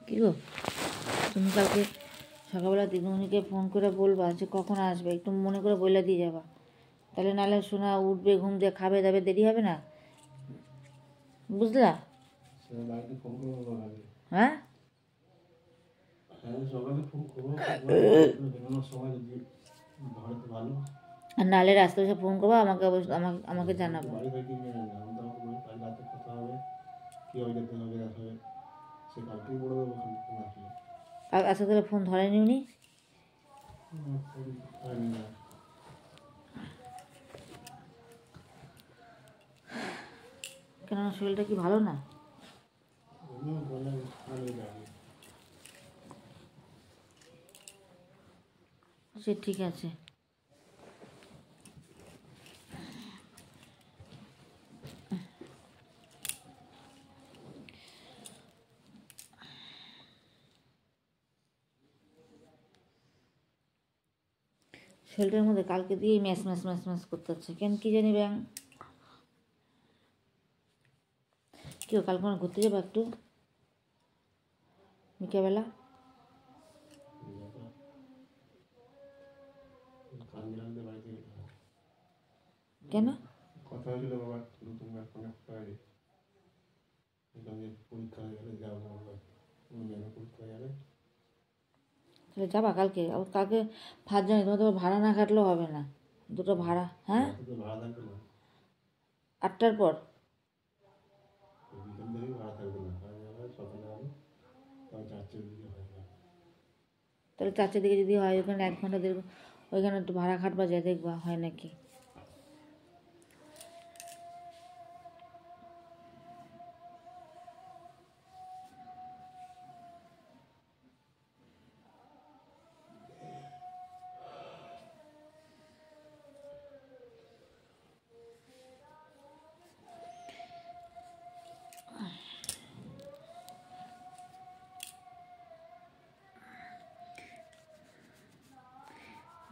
কী গো, তুমি কালকে সকালবেলা দিদিমণিকে ফোন করে বলবা যে কখন আসবে, একটু মনে করে বলে দিয়ে যাবা, তাহলে নাহলে শোনা উঠবে, ঘুম দিয়ে খাবে দাবে, দেরি হবে না, বুঝলা? হ্যাঁ, আর নাহলে রাস্তা এসে ফোন করবো, আমাকে আমাকে জানাবো। আচ্ছা, তাহলে ফোন ধরেনি উনি? কেন, শরীরটা কি ভালো না? সে ঠিক আছে। শরীরটার মধ্যে কালকে দিয়েই ম্যাচ ম্যাচ ম্যাচ ম্যাচ করতে হচ্ছে, কেন কি জানি ব্যাং। কেউ কালকে মানে ঘুরতে যাবো একটু বিকেলবেলা? কেন? কথা হয়েছিল বাবা, নতুন পরীক্ষা হয়ে গেলে যাবো, পরীক্ষা হয়ে গেলে তাহলে যাবা কালকে? আবার কালকে ভাত জানি, তোমার তো ভাড়া না কাটলেও হবে না, দুটো ভাড়া। হ্যাঁ, 8টার পর তাহলে 4টার দিকে যদি হয়, ওখানে 1 ঘন্টা 1.5, ওইখানে একটু ভাড়া খাটবা, যায় দেখবা হয় নাকি।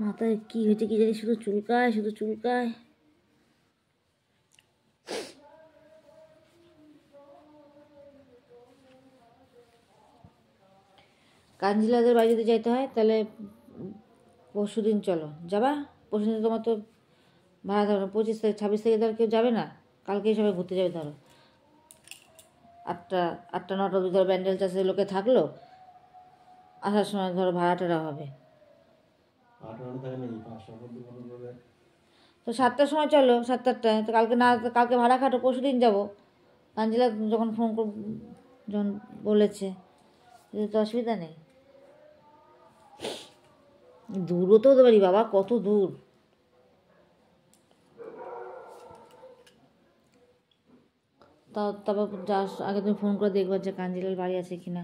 মাথায় কি হয়েছে কি জানি, শুধু চুলকায়, শুধু চুলকায়। কাঞ্জিলাদের বাড়ি যদি যাইতে হয় তাহলে পরশু দিন চলো, যাবা? পরশু দিন তোমার তো ভাড়া ধরো 25 তারিখ, 26 তারিখে ধর কেউ যাবে না, কালকেই সবাই ঘুরতে যাবে। ধরো 8টা 9টা অবধি ধরো ব্যান্ডেল চাষের লোকে থাকলো, আসার সময় ধরো ভাড়াটারা হবে। তো 7টার সময় চলো, 7-8টায়। তো কালকে না, কালকে ভাড়া খাটো, পরশু দিন যাবো। কাঞ্জিলা যখন ফোন যখন বলেছে, তো অসুবিধা নেই। দূরও তো হতে পারি বাবা, কত দূর। তারপর যাওয়ার আগে তুমি ফোন করে দেখবা যে কাঞ্জিলাল বাড়ি আছে কিনা।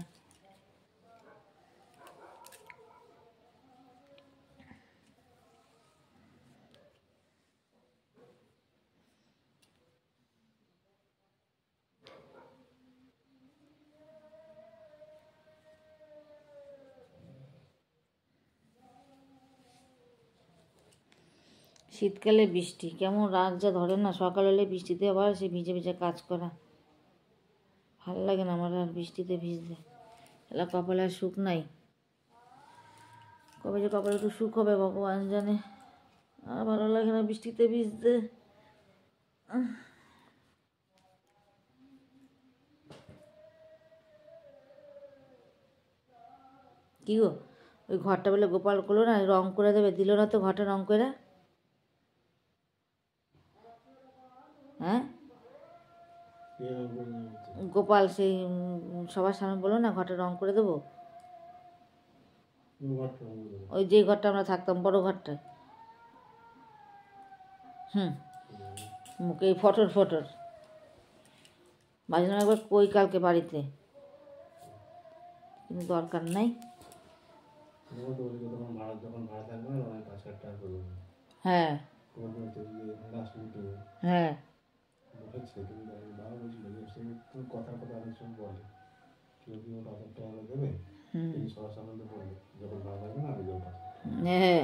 শীতকালে বৃষ্টি কেমন রাগ যা ধরে না, সকাল হলে বৃষ্টিতে আবার সে ভিজে ভিজে কাজ করা, ভালো লাগে না আমার আর বৃষ্টিতে ভিজতে। এলা কপালে আর সুখ নাই, কবে যে কপালে একটু সুখ হবে ভগবান জানে। আর ভালো লাগে না বৃষ্টিতে ভিজতে। কি গো, ওই ঘরটা বলে গোপাল করলো না, রং করে দেবে, দিল না তো ঘরটা রং করে। হ্যাঁ, গোপাল সেই সবার সামনে বললো না ঘরটা রং করে দেবো, ওই যে ঘরটা আমরা থাকতাম, বড় ঘরটা। মুখে ফটর ফটর বাজনা একবার কই কালকে বাড়িতে, কিন্তু দরকার নাই। হ্যাঁ, হ্যাঁ, হ্যাঁ,